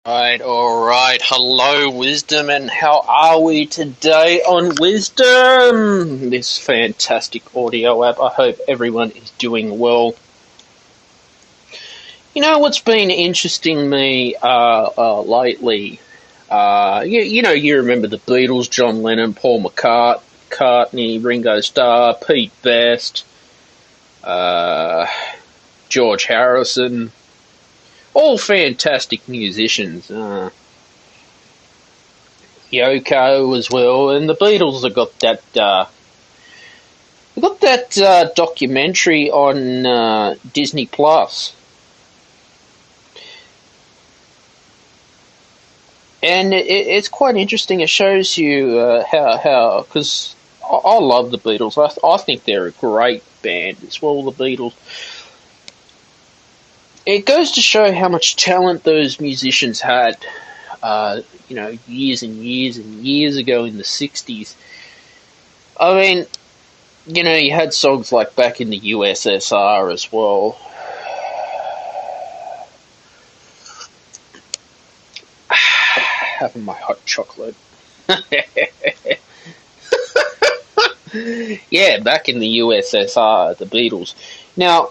All right. Hello, Wisdom, and how are we today on Wisdom? This fantastic audio app. I hope everyone is doing well. You know what's been interesting me lately? You remember the Beatles, John Lennon, Paul McCartney, Ringo Starr, Pete Best, uh, George Harrison. All fantastic musicians. Yoko as well, and the Beatles have got that documentary on Disney Plus, and it's quite interesting. It shows you how because I love the Beatles. I think they're a great band as well. The Beatles. It goes to show how much talent those musicians had. Years and years and years ago in the 60s. I mean, you had songs like back in the USSR as well. Having my hot chocolate. Yeah, back in the USSR, the Beatles. Now,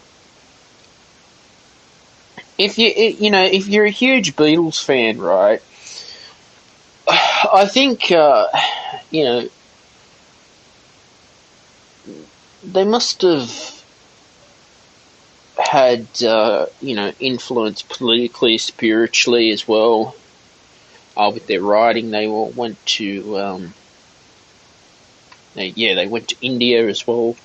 if you're a huge Beatles fan, right? I think they must have had influence politically, spiritually as well. With their writing, they all went to they went to India as well.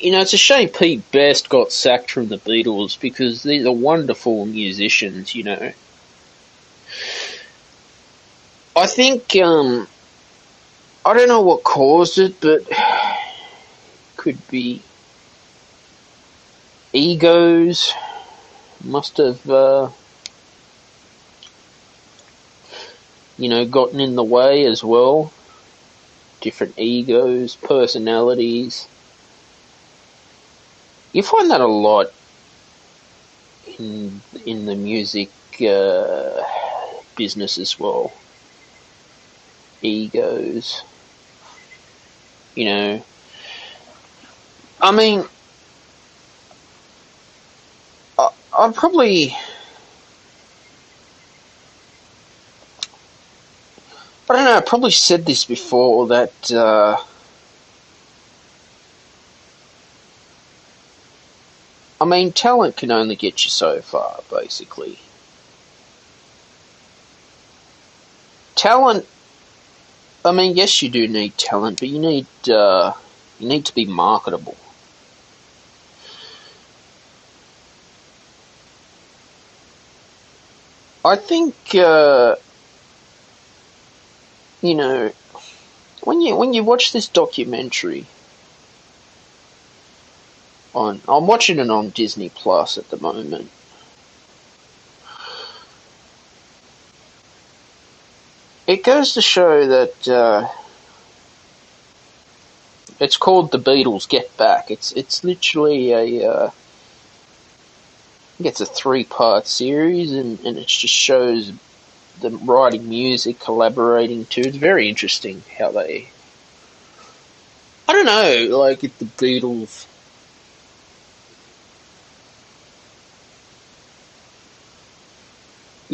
It's a shame Pete Best got sacked from the Beatles because these are wonderful musicians. I think I don't know what caused it, but could be egos. Must have gotten in the way as well. Different egos, personalities. You find that a lot in the music business as well. Egos. I mean, I'm probably. I don't know, I probably said this before that talent can only get you so far, basically. Talent, yes, you do need talent, but you need to be marketable. I think when you watch this documentary I'm watching it on Disney Plus at the moment. It goes to show that it's called The Beatles Get Back. It's literally I think it's a 3-part series, and it just shows them writing music, collaborating too. It's very interesting how they. I don't know, like if the Beatles.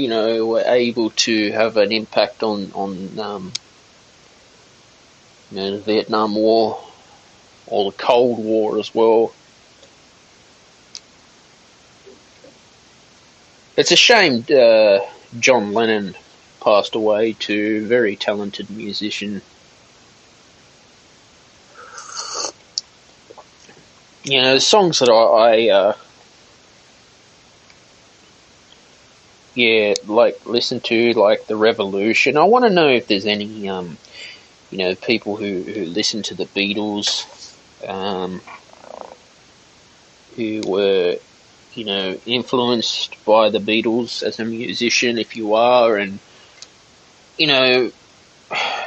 Were able to have an impact on the Vietnam War or the Cold War as well. It's a shame John Lennon passed away too. Very talented musician. The songs that I listen to, like The Revolution. I want to know if there's any people who listen to the Beatles, who were influenced by the Beatles as a musician, if you are, and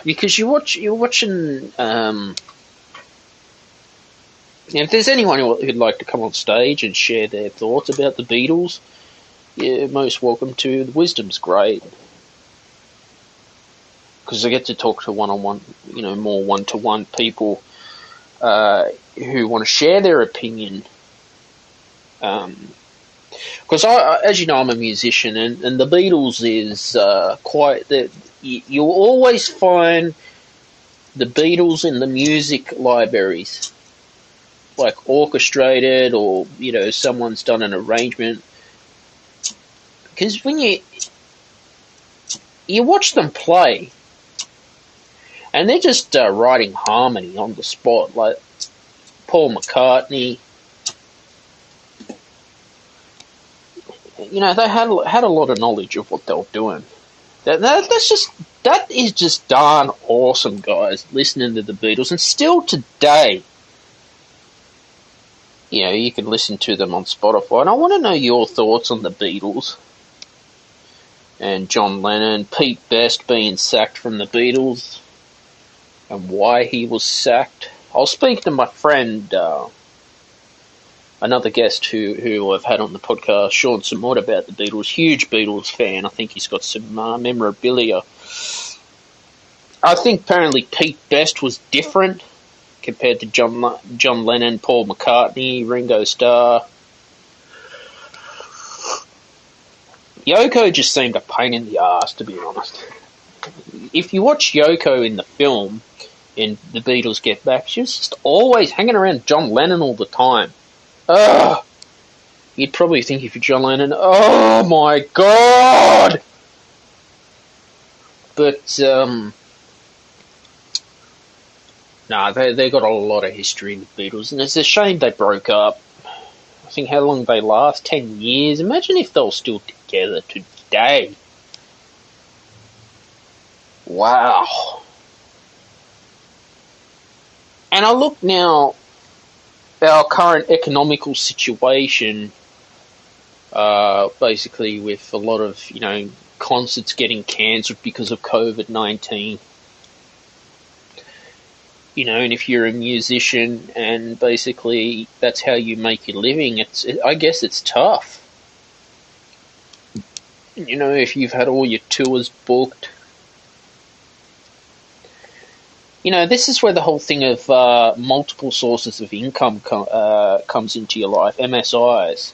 because you're watching if there's anyone who'd like to come on stage and share their thoughts about the Beatles, you're most welcome to. The wisdom's great. Because I get to talk to one-on-one, more one-to-one people who want to share their opinion. Because as you know, I'm a musician, and the Beatles is quite. You'll always find the Beatles in the music libraries, like orchestrated, or someone's done an arrangement. Because when you watch them play, and they're just writing harmony on the spot, like Paul McCartney. They had a lot of knowledge of what they were doing. That is just darn awesome, guys. Listening to the Beatles, and still today, you can listen to them on Spotify. And I want to know your thoughts on the Beatles and John Lennon, Pete Best being sacked from the Beatles, and why he was sacked. I'll speak to my friend, another guest who I've had on the podcast, Sean, some more about the Beatles. Huge Beatles fan. I think he's got some memorabilia. I think apparently Pete Best was different compared to John Lennon, Paul McCartney, Ringo Starr. Yoko just seemed a pain in the ass, to be honest. If you watch Yoko in the film, in The Beatles Get Back, she was just always hanging around John Lennon all the time. Ugh! You'd probably think if you're John Lennon, oh my god! But, they got a lot of history in the Beatles, and it's a shame they broke up. I think how long they last? 10 years? Imagine if they were still together today. Wow. And I look now, our current economical situation, basically with a lot of, concerts getting cancelled because of COVID-19. And if you're a musician and basically that's how you make your living, I guess it's tough. If you've had all your tours booked. This is where the whole thing of multiple sources of income comes into your life, MSIs.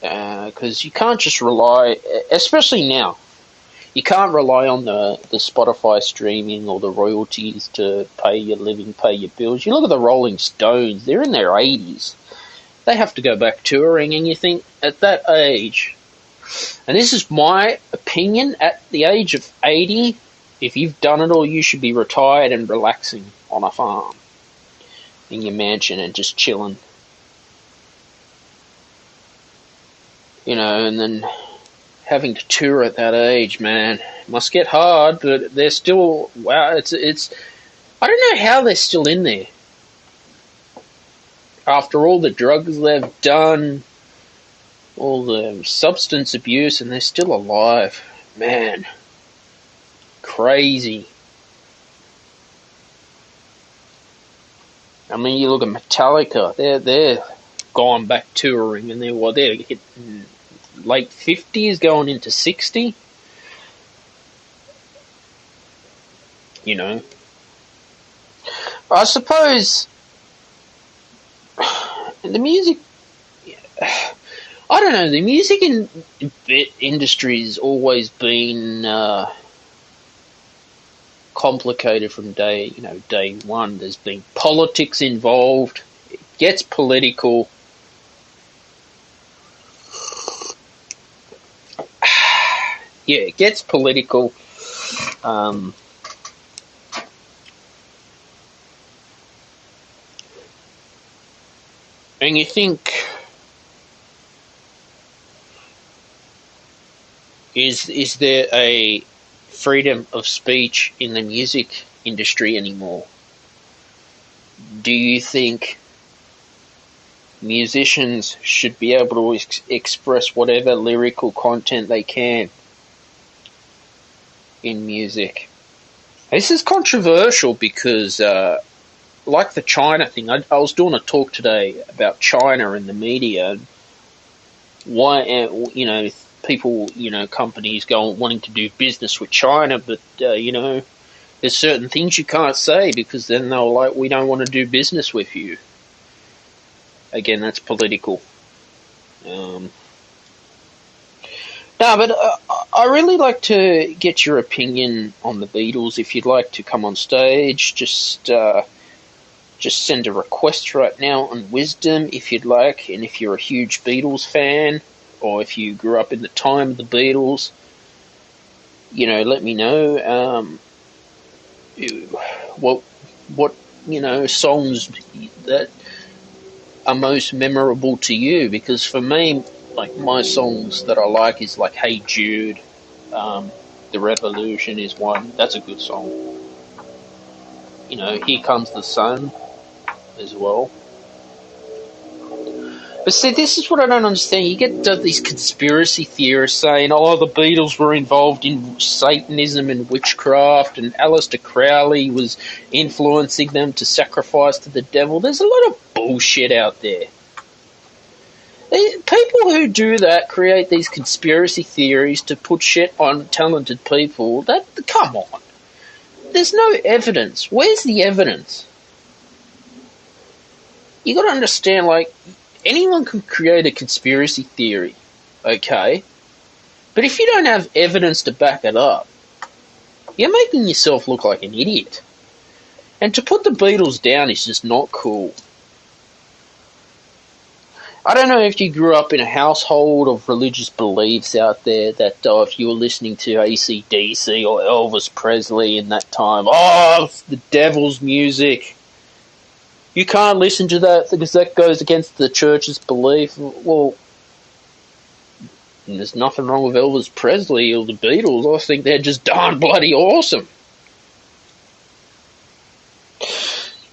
Because you can't just rely, especially now, you can't rely on the Spotify streaming or the royalties to pay your living, pay your bills. You look at the Rolling Stones, they're in their 80s. They have to go back touring, and you think, at that age, and this is my opinion, at the age of 80, if you've done it all, you should be retired and relaxing on a farm in your mansion and just chilling. And then having to tour at that age, man, must get hard, but they're still, wow, it's I don't know how they're still in there. After all the drugs they've done, all the substance abuse, and they're still alive. Man. Crazy. I mean, you look at Metallica, they're gone back touring, and they're hitting late 50s, going into 60. I suppose the music, I don't know, the music industry has always been complicated from day one. There's been politics involved. It gets political. Yeah, it gets political. And you think, is there a freedom of speech in the music industry anymore? Do you think musicians should be able to express whatever lyrical content they can in music? This is controversial because, like the China thing, I was doing a talk today about China and the media. why, people, companies go wanting to do business with China, but, there's certain things you can't say because then they're like, we don't want to do business with you. Again, that's political. No, but I really like to get your opinion on the Beatles. If you'd like to come on stage, just send a request right now on Wisdom if you'd like. And if you're a huge Beatles fan, or if you grew up in the time of the Beatles, let me know what songs that are most memorable to you. Because for me, like, my songs that I like is like Hey Jude, The Revolution is one. That's a good song. Here Comes the Sun as well. But see, this is what I don't understand. You get these conspiracy theorists saying, the Beatles were involved in Satanism and witchcraft, and Aleister Crowley was influencing them to sacrifice to the devil. There's a lot of bullshit out there. People who do that create these conspiracy theories to put shit on talented people. Come on. There's no evidence. Where's the evidence? You got to understand, like, anyone can create a conspiracy theory, okay? But if you don't have evidence to back it up, you're making yourself look like an idiot. And to put the Beatles down is just not cool. I don't know if you grew up in a household of religious beliefs out there that if you were listening to AC/DC or Elvis Presley in that time, it's the devil's music. You can't listen to that because that goes against the church's belief. Well, there's nothing wrong with Elvis Presley or the Beatles. I think they're just darn bloody awesome.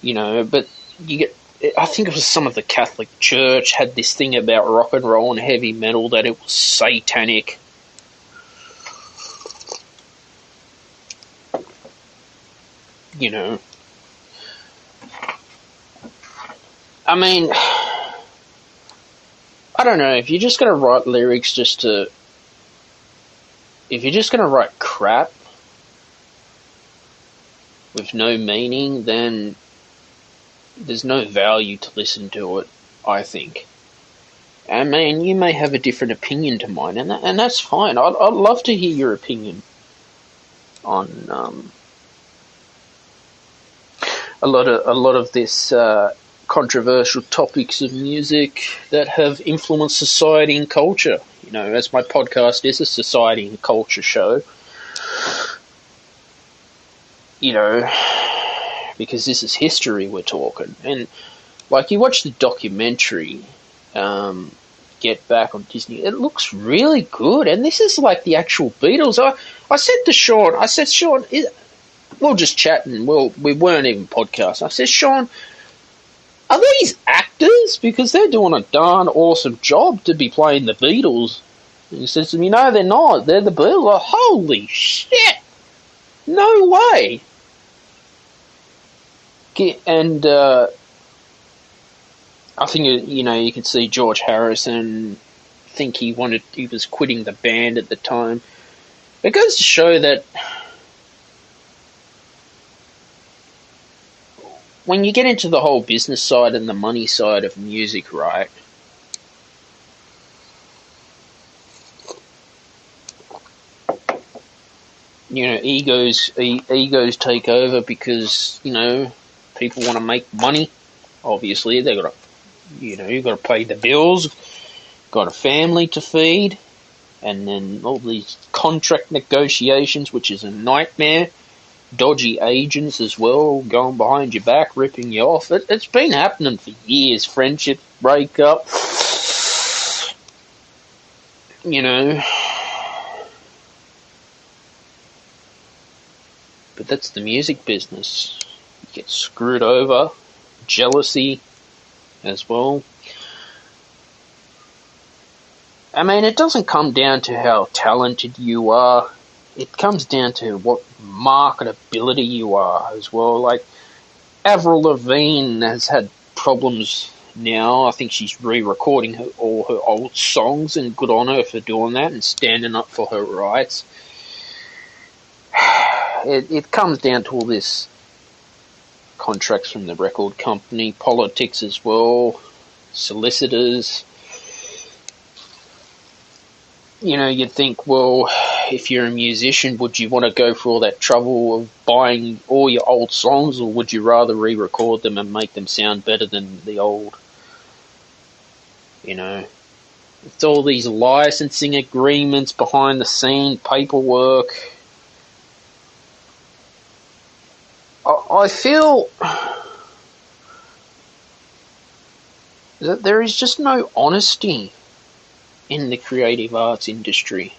But you get... I think it was some of the Catholic Church had this thing about rock and roll and heavy metal that it was satanic. I mean, I don't know, if you're just going to write lyrics if you're just going to write crap with no meaning, then there's no value to listen to it, I think. I mean, you may have a different opinion to mine, and that's fine. I'd love to hear your opinion on a lot of this controversial topics of music that have influenced society and culture. As my podcast is a society and culture show. Because this is history we're talking. And, like, you watch the documentary, Get Back on Disney, it looks really good. And this is like the actual Beatles. I said to Sean, Sean, we're just chatting, we weren't even podcasting. I said, Sean, are these actors? Because they're doing a darn awesome job to be playing the Beatles. And he says to me, no, they're not. They're the Beatles. Like, holy shit! No way! And I think you can see George Harrison think he was quitting the band at the time. It goes to show that when you get into the whole business side and the money side of music, right? Egos take over because people want to make money. Obviously, they got to, you've got to pay the bills, got a family to feed, and then all these contract negotiations, which is a nightmare. Dodgy agents as well, going behind your back, ripping you off. It's been happening for years. Friendship breakup. But that's the music business. You get screwed over. Jealousy as well. I mean, it doesn't come down to how talented you are. It comes down to what marketability you are as well. Like, Avril Lavigne has had problems now. I think she's re-recording all her old songs, and good on her for doing that and standing up for her rights. It comes down to all this contracts from the record company, politics as well, solicitors. You know, you'd think, well, if you're a musician, would you want to go through all that trouble of buying all your old songs, or would you rather re-record them and make them sound better than the old? You know, it's all these licensing agreements behind the scene, paperwork. I feel that there is just no honesty in the creative arts industry.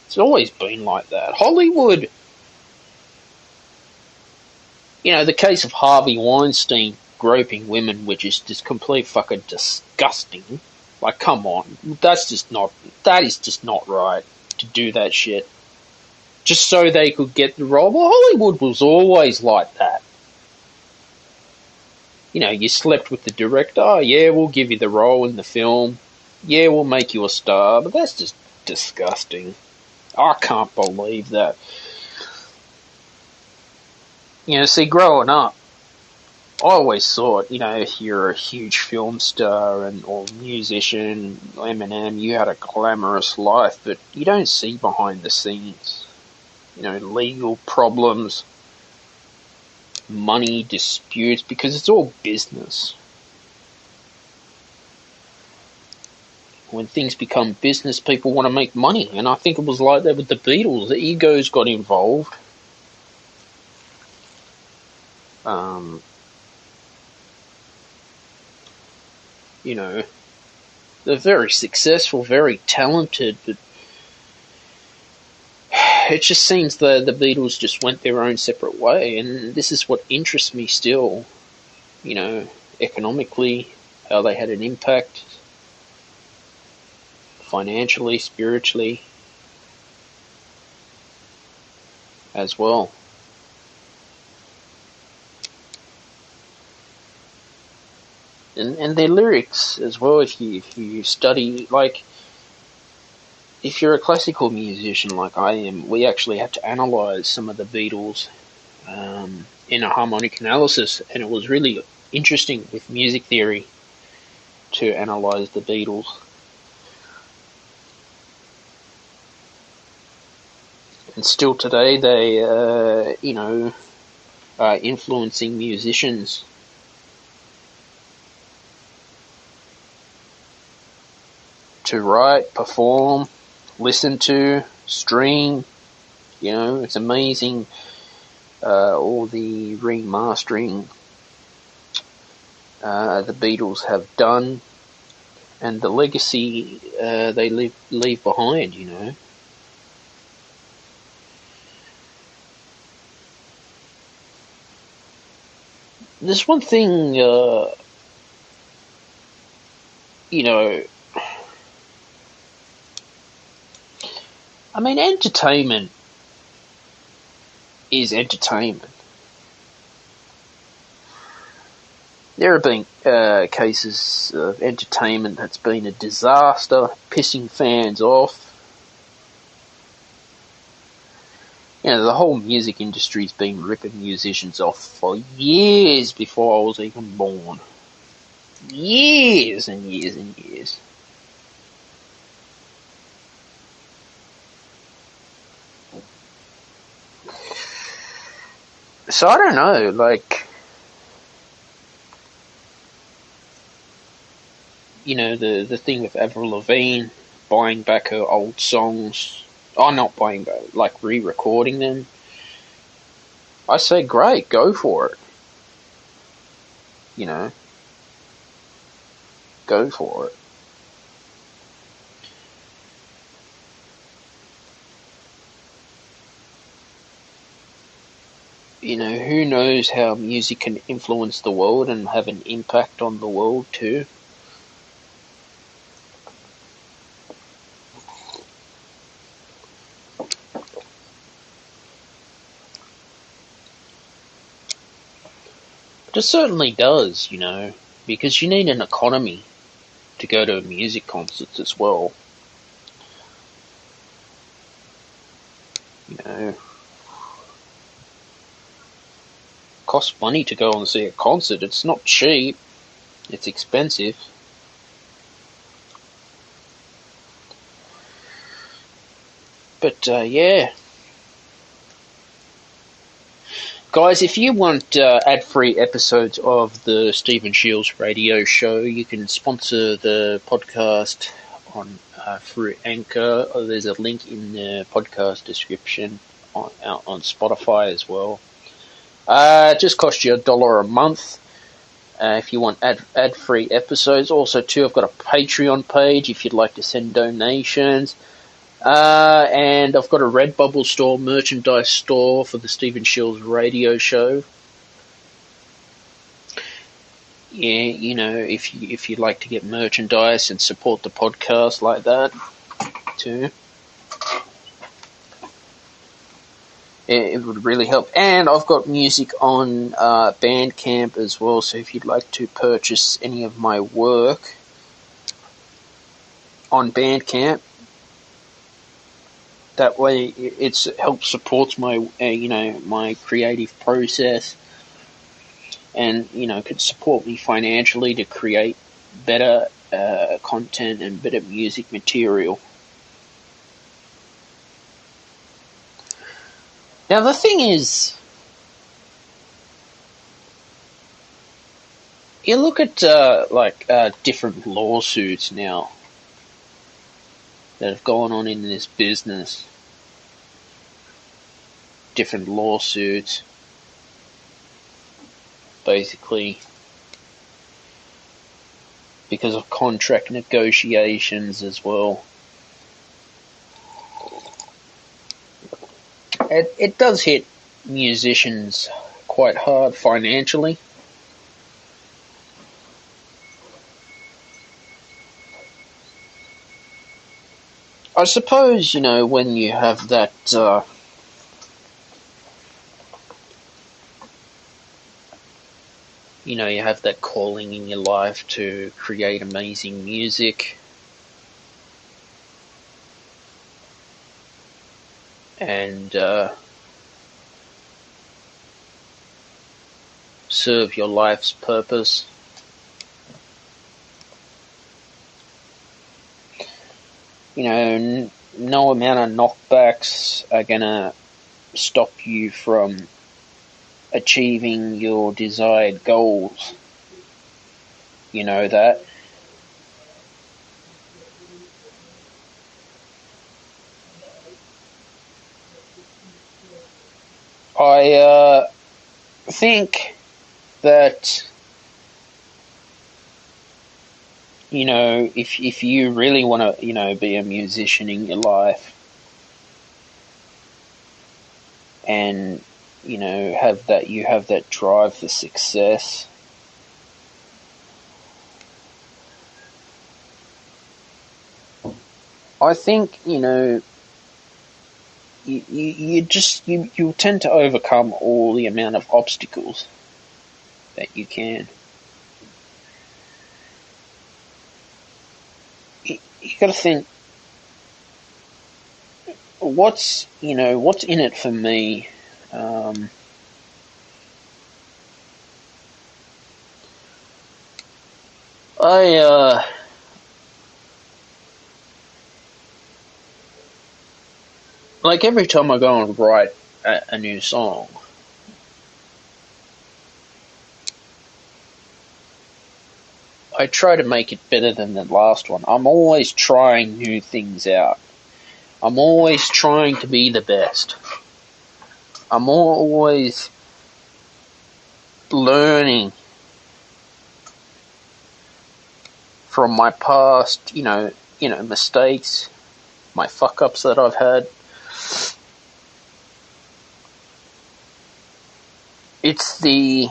It's always been like that. Hollywood, you know, the case of Harvey Weinstein groping women, which is just complete fucking disgusting. Like, come on, that is just not right to do that shit. Just so they could get the role. Well, Hollywood was always like that. You know, you slept with the director, oh yeah, we'll give you the role in the film. Yeah, we'll make you a star, but that's just disgusting. I can't believe that. You know, see, growing up, I always thought, you know, if you're a huge film star or musician, Eminem, you had a glamorous life, but you don't see behind the scenes. You know, legal problems, money disputes, because it's all business. When things become business, people want to make money, and I think it was like that with the Beatles. The egos got involved. You know, they're very successful, very talented, but it just seems the Beatles just went their own separate way, and this is what interests me still. You know, economically, how they had an impact, financially, spiritually, as well. And their lyrics as well, if you study, like, if you're a classical musician like I am, we actually had to analyse some of the Beatles in a harmonic analysis, and it was really interesting with music theory to analyse the Beatles. And still today they, you know, are influencing musicians. To write, perform, listen to, stream. You know, it's amazing all the remastering the Beatles have done, and the legacy they leave behind, you know. There's one thing, you know, I mean, entertainment is entertainment. There have been cases of entertainment that's been a disaster, pissing fans off. You know, the whole music industry's been ripping musicians off for years before I was even born. Years and years and years. So I don't know, like, you know, the thing with Avril Lavigne buying back her old songs, not buying back, like re-recording them. I say, great, go for it. You know, go for it. You know, who knows how music can influence the world and have an impact on the world too. It certainly does, you know. because you need an economy to go to music concerts as well. Costs money to go and see a concert. It's not cheap. It's expensive. But, yeah. Guys, if you want ad-free episodes of the Stephen Shields radio show, you can sponsor the podcast on through Anchor. There's a link in the podcast description on Spotify as well. It just costs you $1 a month if you want ad-free episodes. Also, too, I've got a Patreon page if you'd like to send donations. And I've got a Redbubble store, merchandise store for the Stephen Shields radio show. Yeah, if you'd like to get merchandise and support the podcast like that, too. It would really help. And I've got music on Bandcamp as well, so if you'd like to purchase any of my work on Bandcamp, that way it helps supports my, my creative process, and, could support me financially to create better content and better music material. Now, the thing is, you look at, different lawsuits now that have gone on in this business. Different lawsuits, basically, because of contract negotiations as well. It does hit musicians quite hard financially. I suppose, when you have that, you have that calling in your life to create amazing music, and serve your life's purpose. No amount of knockbacks are gonna stop you from achieving your desired goals. You know that. I think that, if you really want to, be a musician in your life, and, you have that drive for success, I think, you tend to overcome all the amount of obstacles that you can. You got to think, what's in it for me? Like every time I go and write a new song, I try to make it better than the last one. I'm always trying new things out. I'm always trying to be the best. I'm always learning from my past, mistakes, my fuck-ups that I've had. It's the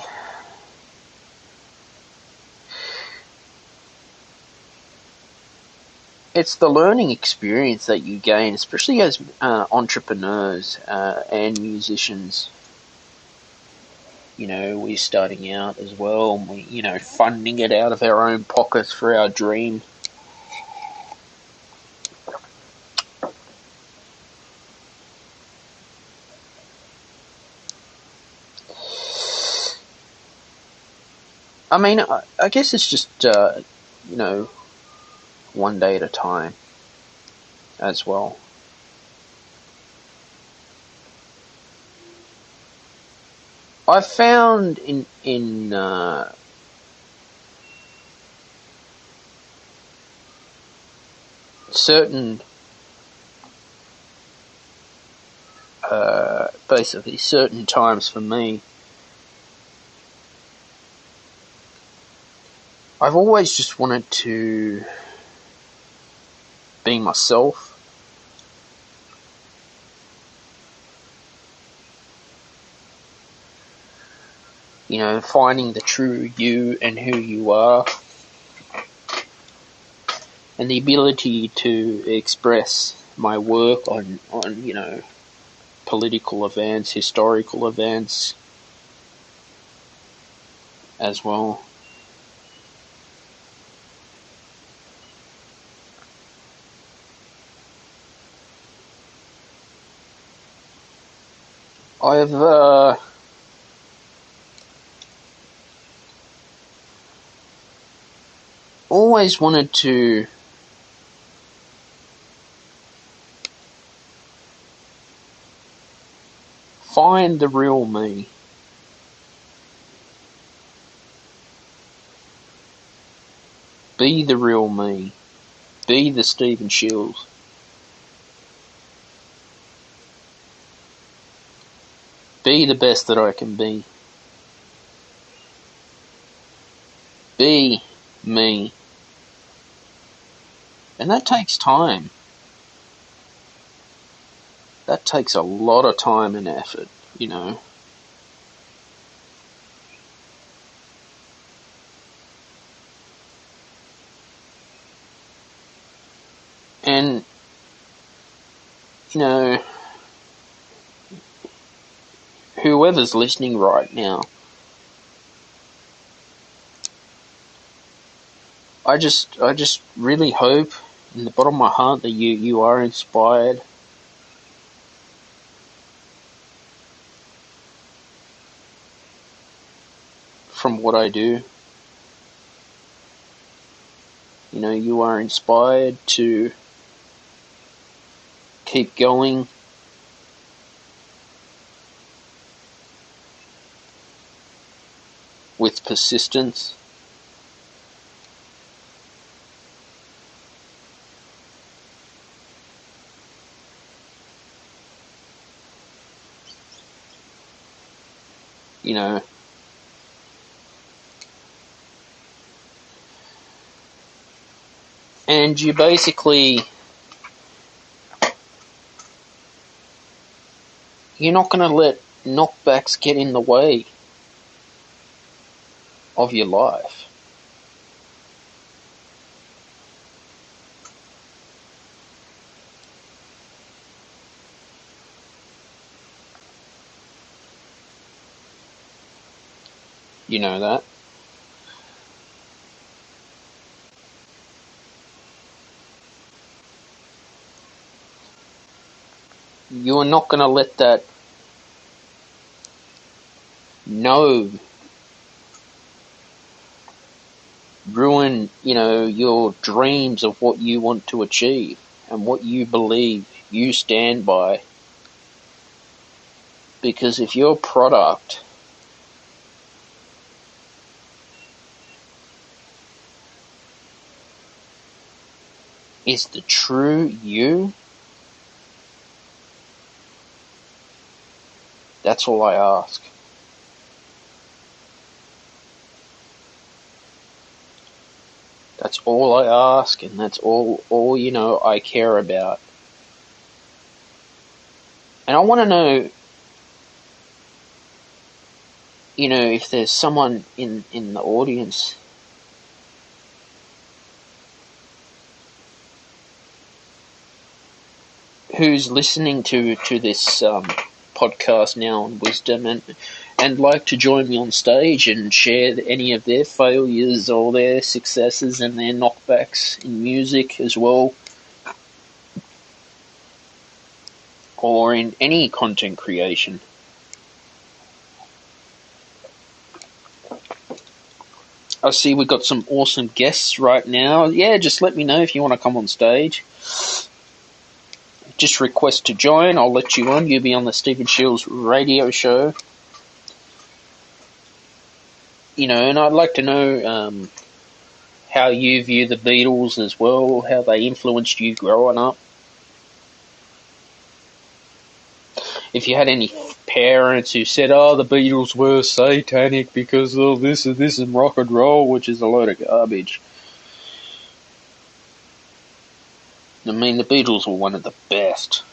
learning experience that you gain, especially as entrepreneurs and musicians. we're starting out as well, and we, funding it out of our own pockets for our dream. I mean, I guess it's just, one day at a time as well. I've found in certain basically certain times for me, I've always just wanted to be myself. Finding the true you and who you are, and the ability to express my work on political events, historical events as well. I've always wanted to find the real me. Be the real me. Be the Stephen Shields. Be the best that I can be. Be me. And that takes time. That takes a lot of time and effort, And, whoever's listening right now, I just really hope in the bottom of my heart that you are inspired from what I do. You are inspired to keep going. With persistence. And you basically, you're not going to let knockbacks get in the way of your life. You know that. You're not going to let that no ruin, your dreams of what you want to achieve and what you believe you stand by. Because if your product is the true you, that's all I ask. That's all I ask, and that's all I care about. And I want to know, if there's someone in the audience who's listening to this podcast now on wisdom, and like to join me on stage and share any of their failures or their successes and their knockbacks in music as well, or in any content creation. I see we've got some awesome guests right now. Yeah, just let me know if you want to come on stage. Just request to join. I'll let you on. You'll be on the Stephen Shields radio show. You know, and I'd like to know how you view the Beatles as well, how they influenced you growing up. If you had any parents who said, oh, the Beatles were satanic because of this and rock and roll, which is a load of garbage. I mean, the Beatles were one of the best.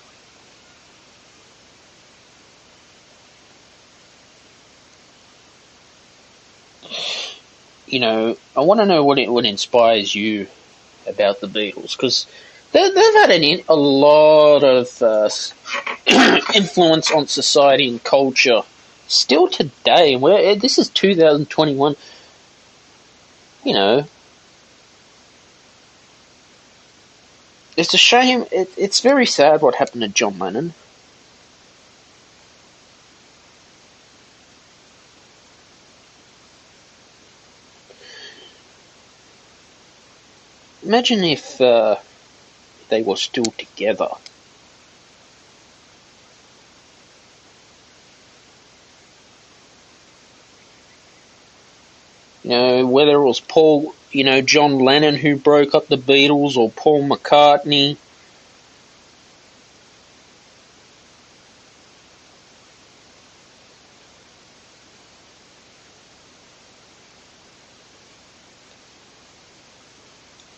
You know, I want to know what inspires you about the Beatles, because they've had a lot of influence on society and culture still today. This is 2021. You know, it's a shame. It's very sad what happened to John Lennon. Imagine if they were still together. You know, whether it was John Lennon who broke up the Beatles, or Paul McCartney.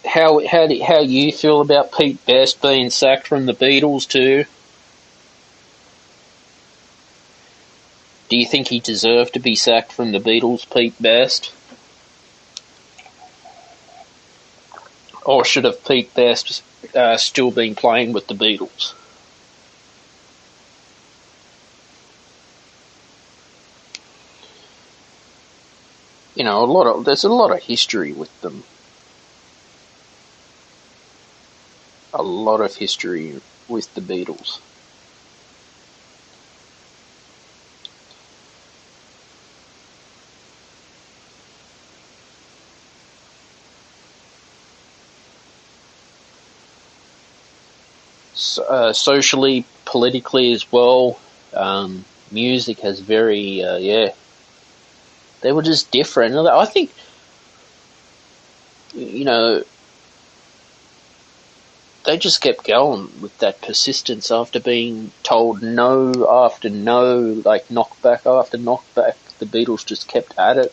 How you feel about Pete Best being sacked from the Beatles too? Do you think he deserved to be sacked from the Beatles, Pete Best? Or should have Pete Best still been playing with the Beatles? You know, there's a lot of history with them. A lot of history with the Beatles. Socially, politically as well, music has very, they were just different. I think, you know, they just kept going with that persistence after being told no after no, like knockback after knockback. The Beatles just kept at it.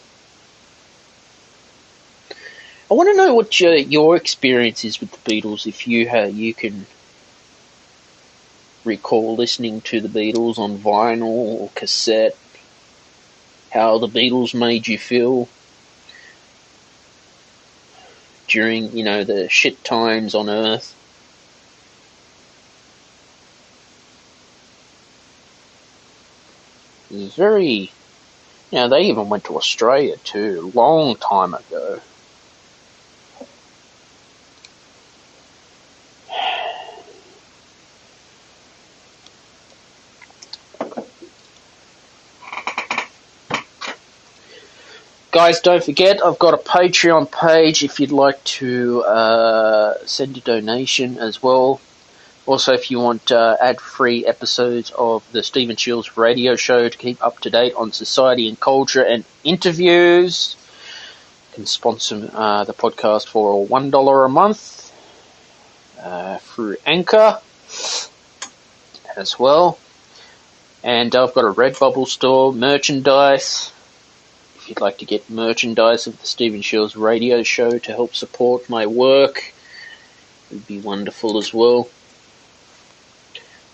I want to know what your experience is with the Beatles, if you can recall listening to the Beatles on vinyl or cassette, how the Beatles made you feel during, the shit times on Earth. It was very, they even went to Australia too, a long time ago. Guys, don't forget, I've got a Patreon page if you'd like to send a donation as well. Also, if you want ad-free episodes of the Stephen Shields radio show to keep up to date on society and culture and interviews, you can sponsor the podcast for $1 a month through Anchor as well. And I've got a Redbubble store, merchandise. If you'd like to get merchandise of the Stephen Shields radio show to help support my work, it would be wonderful as well.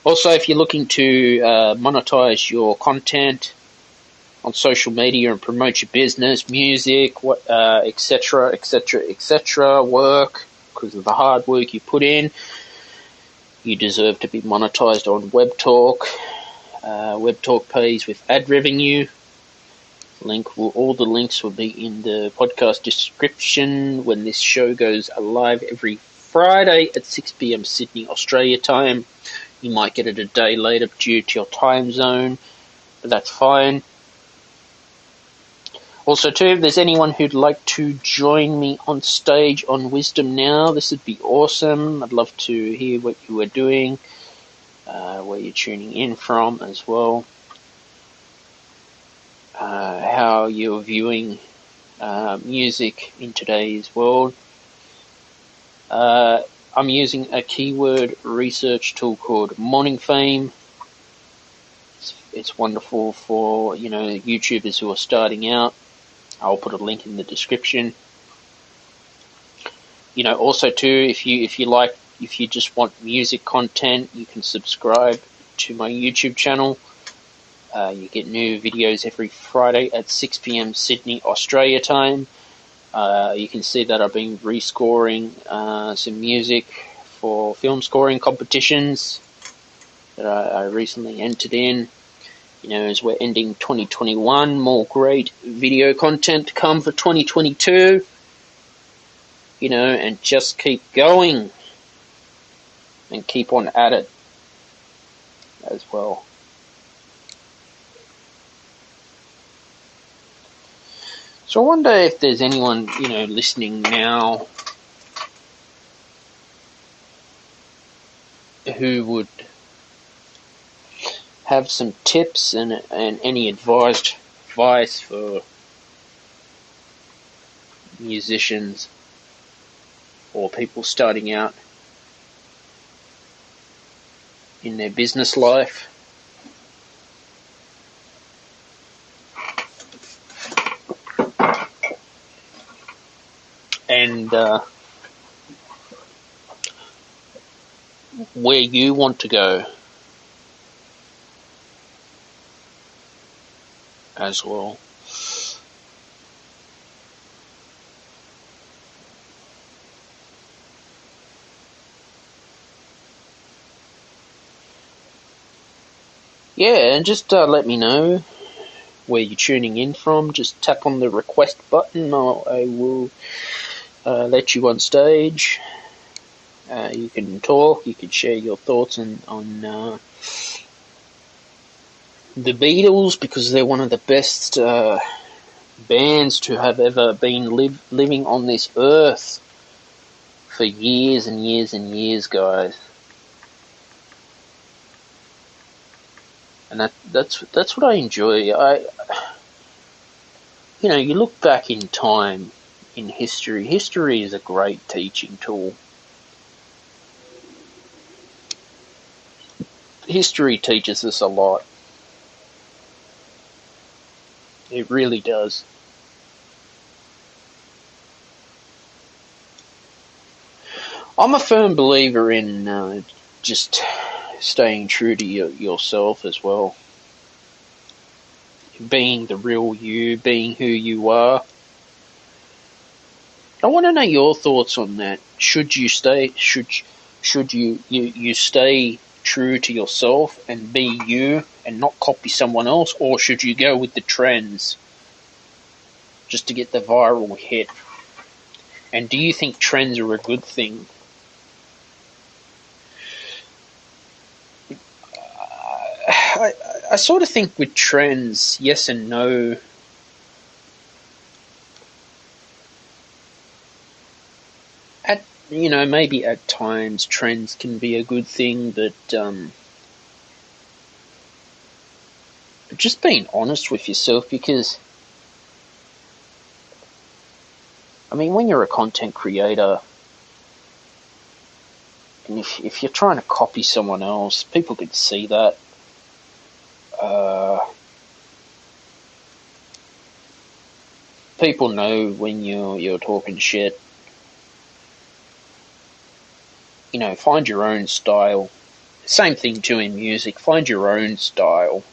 Also, if you're looking to monetize your content on social media and promote your business, music, etc., work, because of the hard work you put in, you deserve to be monetized on Webtalk. Webtalk pays with ad revenue. All the links will be in the podcast description when this show goes live every Friday at 6 p.m. Sydney, Australia time. You might get it a day later due to your time zone, but that's fine. Also, too, if there's anyone who'd like to join me on stage on Wisdom Now, this would be awesome. I'd love to hear what you are doing, where you're tuning in from as well. How you're viewing music in today's world. I'm using a keyword research tool called Morningfame. It's wonderful for, YouTubers who are starting out. I'll put a link in the description. Also too, if you just want music content, you can subscribe to my YouTube channel. You get new videos every Friday at 6 p.m. Sydney, Australia time. You can see that I've been rescoring some music for film scoring competitions that I recently entered in. As we're ending 2021, more great video content to come for 2022. And just keep going and keep on at it as well. So I wonder if there's anyone, listening now who would have some tips and any advice for musicians or people starting out in their business life. And where you want to go as well. Yeah, and just let me know where you're tuning in from. Just tap on the request button. I will let you on stage. You can talk. You can share your thoughts on the Beatles, because they're one of the best bands to have ever been living on this earth for years and years and years, guys. And that's what I enjoy. You look back in time, in history. History is a great teaching tool. History teaches us a lot. It really does. I'm a firm believer in just staying true to yourself as well. Being the real you, being who you are. I want to know your thoughts on that. Should you stay true to yourself and be you and not copy someone else, or should you go with the trends just to get the viral hit? And do you think trends are a good thing? I sort of think with trends, yes and no. Maybe at times trends can be a good thing, but just being honest with yourself, because when you're a content creator, and if you're trying to copy someone else, people could see that. People know when you're talking shit. Find your own style. Same thing too in music. Find your own style.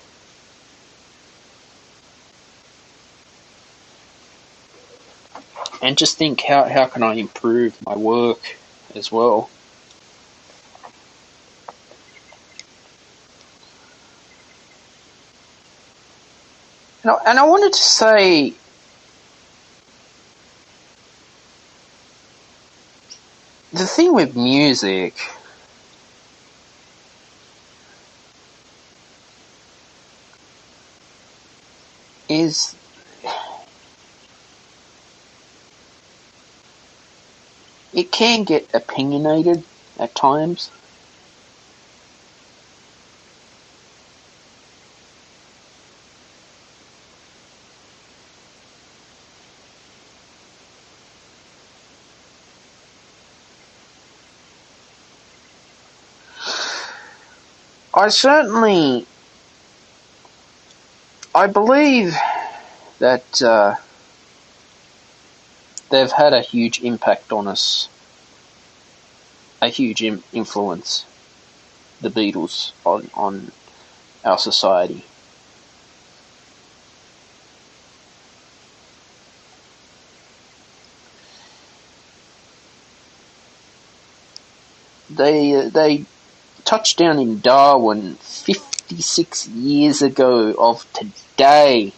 And just think, how can I improve my work as well? And I wanted to say, the thing with music is it can get opinionated at times. I believe that they've had a huge impact on us, a huge influence, the Beatles, on our society. They touched down in Darwin 56 years ago of today.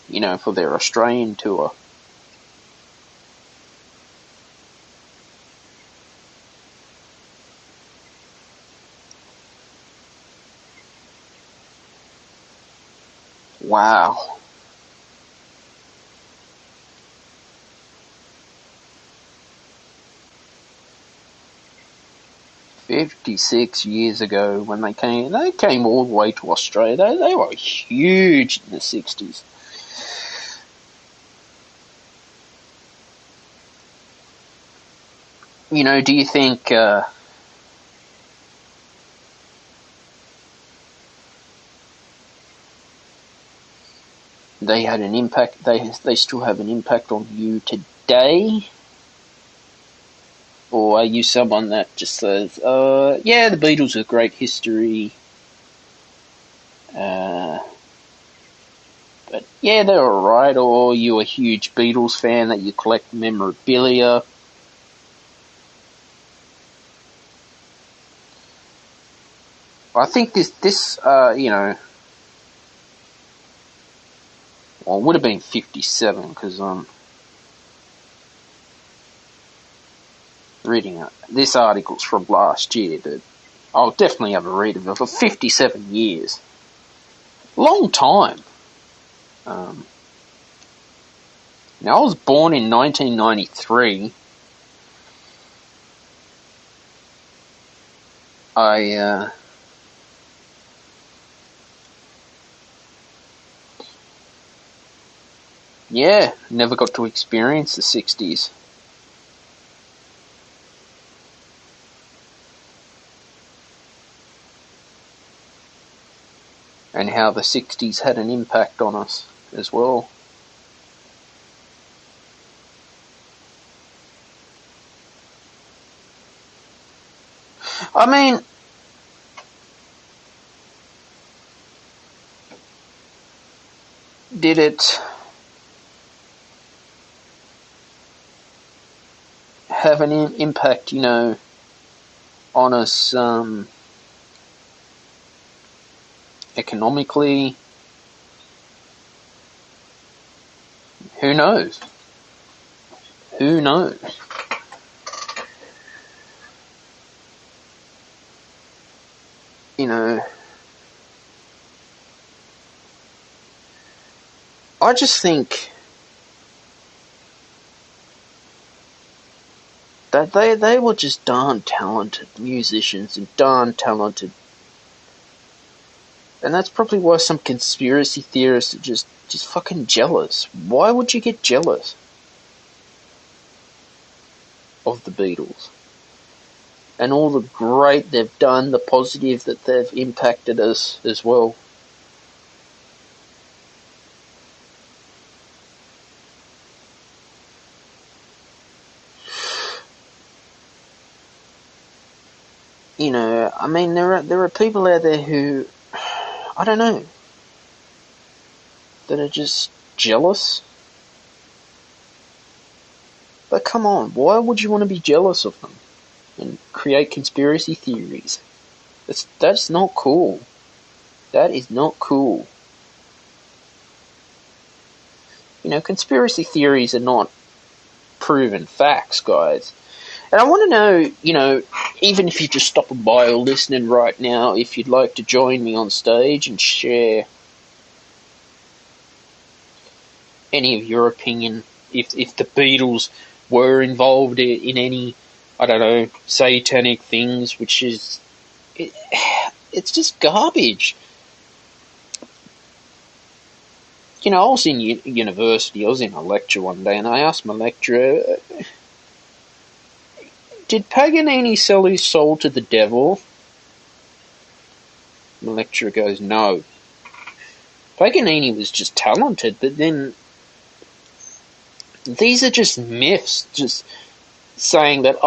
You know, for their Australian tour. Wow. $56 ago when they came all the way to Australia. They were huge in the 60s. You know, do you think they had an impact? They still have an impact on you today? Or are you someone that just says, yeah, the Beatles are great history, but yeah, they're alright? Or are you a huge Beatles fan that you collect memorabilia? I think this you know, well, it would have been 57 because reading it. This article's from last year, but I'll definitely have a read of it. For 57 years, long time. Now I was born in 1993. Yeah, never got to experience the 60s. And how the 60s had an impact on us as well. I mean, did it have an impact, you know, on us economically? Who knows? Who knows? You know, I just think that they were just darn talented musicians and darn talented. And that's probably why some conspiracy theorists are just fucking jealous. Why would you get jealous of the Beatles? And all the great they've done, the positive that they've impacted us as well. You know, I mean, there are people out there who, I don't know, that are just jealous. But come on, why would you want to be jealous of them and create conspiracy theories. That's not cool. That is not cool. Conspiracy theories are not proven facts, guys. And I want to know, even if you're just stopping by or listening right now, if you'd like to join me on stage and share any of your opinion, if the Beatles were involved in any, I don't know, satanic things, which is, it's just garbage. I was in university, I was in a lecture one day, and I asked my lecturer, did Paganini sell his soul to the devil? My lecturer goes, no. Paganini was just talented, but then these are just myths, just saying that,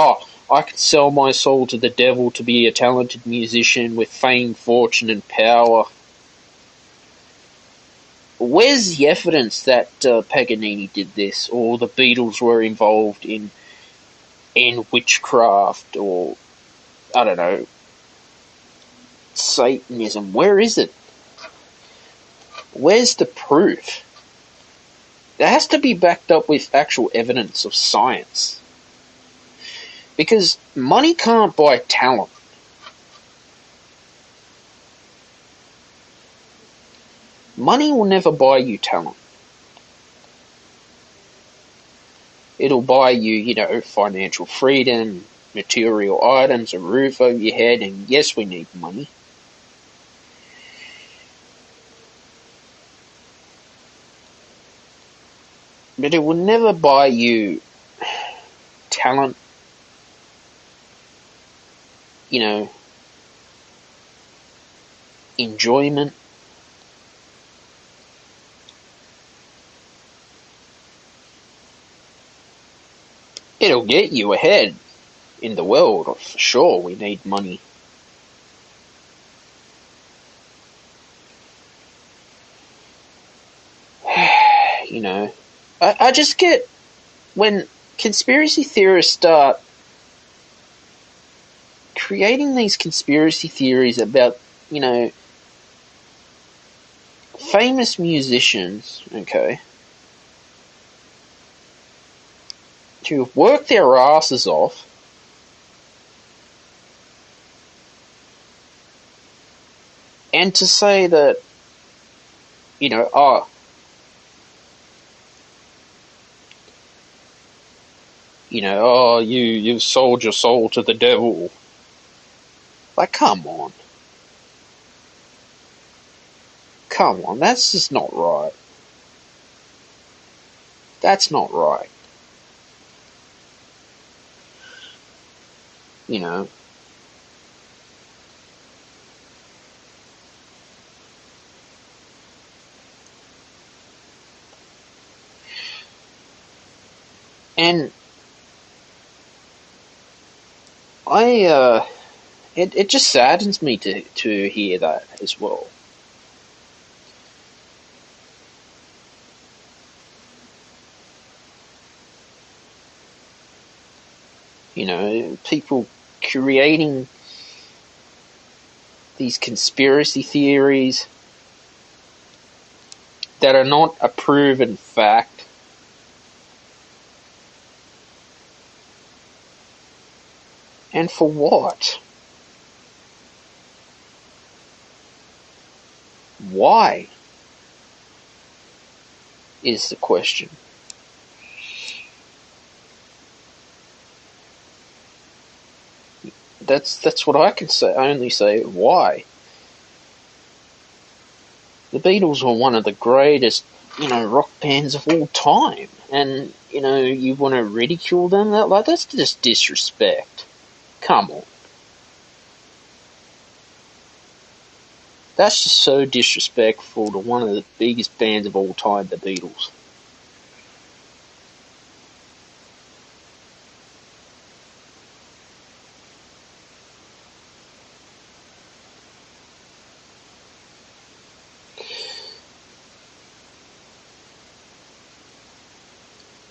I could sell my soul to the devil to be a talented musician with fame, fortune, and power. Where's the evidence that Paganini did this, or the Beatles were involved in witchcraft, or, I don't know, Satanism? Where is it? Where's the proof? There has to be backed up with actual evidence of science. Because money can't buy talent. Money will never buy you talent. It'll buy you, financial freedom, material items, a roof over your head, and yes, we need money. But it will never buy you talent, enjoyment. It'll get you ahead in the world, for sure. We need money. I just get when conspiracy theorists start creating these conspiracy theories about, famous musicians, okay, to work their asses off and to say that, you've sold your soul to the devil. Like, come on. Come on, that's just not right. That's not right. And it just saddens me to hear that as well. People creating these conspiracy theories that are not a proven fact. And for what? Why? Is the question. That's what I can say. I only say why. The Beatles were one of the greatest, rock bands of all time, and you want to ridicule them? That's just disrespect. Come on. That's just so disrespectful to one of the biggest bands of all time, the Beatles.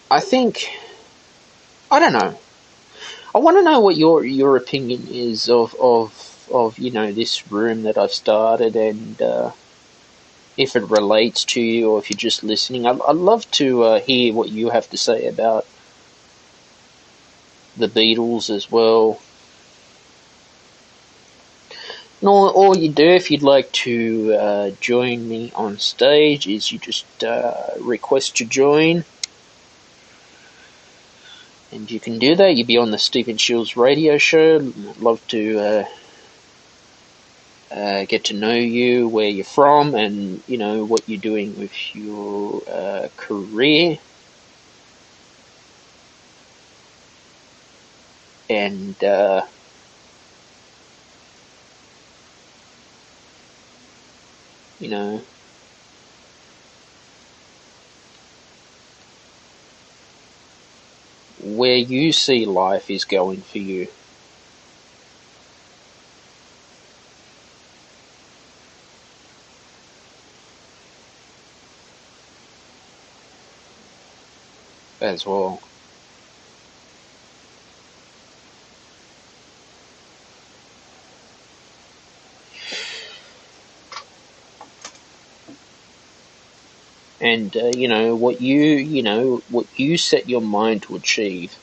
I think, I don't know. I want to know what your opinion is of this room that I've started, and if it relates to you or if you're just listening. I'd love to hear what you have to say about the Beatles as well. And all you do, if you'd like to join me on stage, is you just request to join. And you can do that. You'll be on the Stephen Shields radio show. I'd love to get to know you, where you're from, and, what you're doing with your career. And where you see life is going for you. As well. And what you set your mind to achieve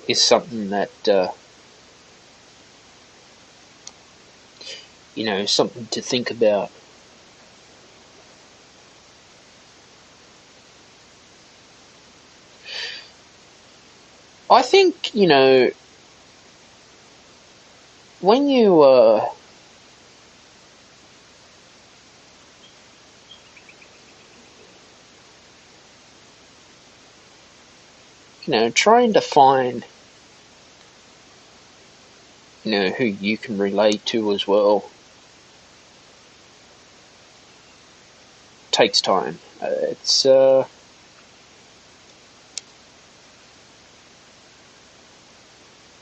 is something that something to think about. I think when you trying to find who you can relate to as well takes time. It's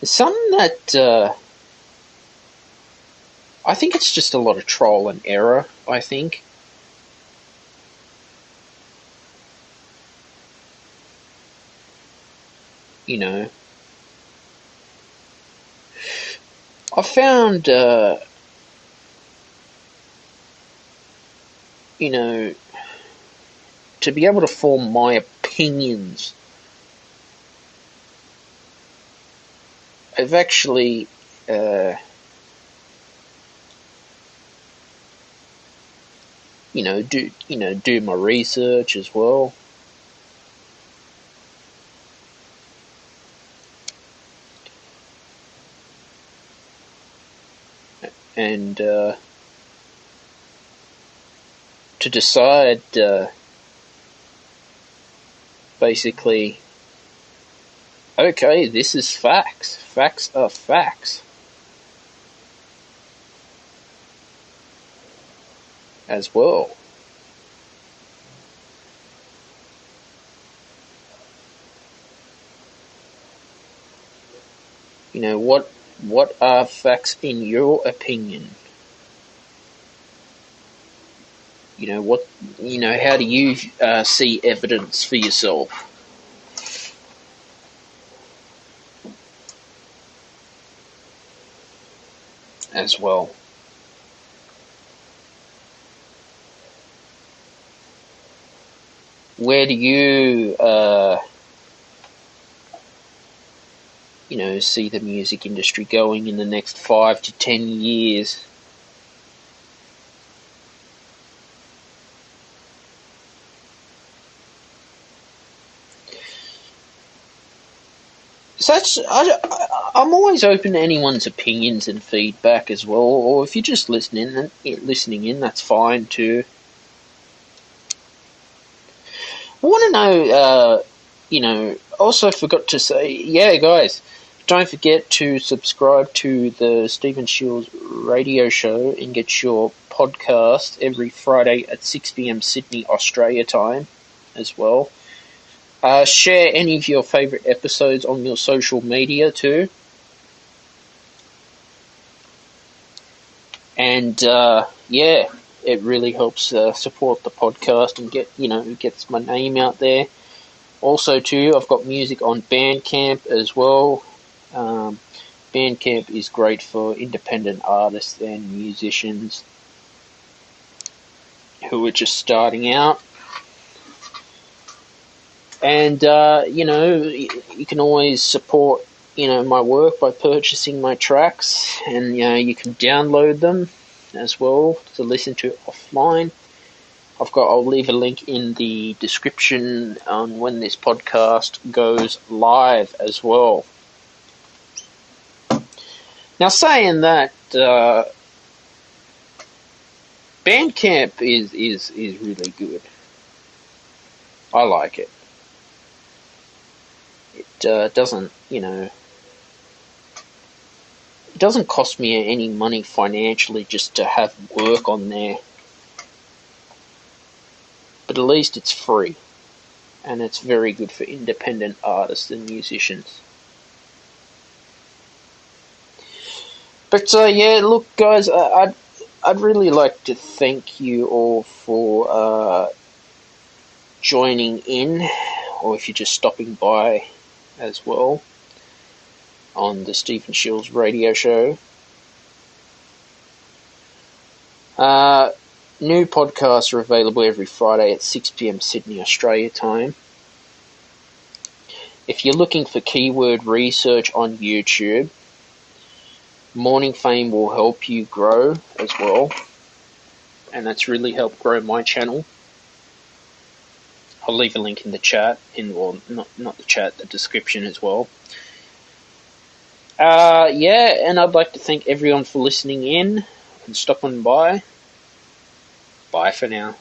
something that I think it's just a lot of trial and error, I think. I found, to be able to form my opinions, I've actually do my research as well. And to decide basically, okay, this is facts. Facts are facts. As well. What are facts in your opinion? How do you see evidence for yourself? As well. Where do you see the music industry going in the next 5 to 10 years? So I'm always open to anyone's opinions and feedback as well, or if you're just listening in, that's fine too. I want to know, also forgot to say, guys, don't forget to subscribe to the Stephen Shields radio show and get your podcast every Friday at 6 p.m. Sydney, Australia time as well. Share any of your favourite episodes on your social media too. And, It really helps support the podcast and gets my name out there. Also, too, I've got music on Bandcamp as well. Bandcamp is great for independent artists and musicians who are just starting out. And, you can always support, my work by purchasing my tracks, and, you can download them as well to listen to offline. I'll leave a link in the description on when this podcast goes live as well. Now, saying that, Bandcamp is really good. I like it. It doesn't, it doesn't cost me any money financially just to have work on there. But at least it's free. And it's very good for independent artists and musicians. But, look, guys, I'd really like to thank you all for joining in, or if you're just stopping by as well, on the Stephen Shields radio show. New podcasts are available every Friday at 6 p.m. Sydney, Australia time. If you're looking for keyword research on YouTube, Morningfame will help you grow as well. And that's really helped grow my channel. I'll leave a link in the chat, not the chat, the description as well. And I'd like to thank everyone for listening in and stopping by. Bye for now.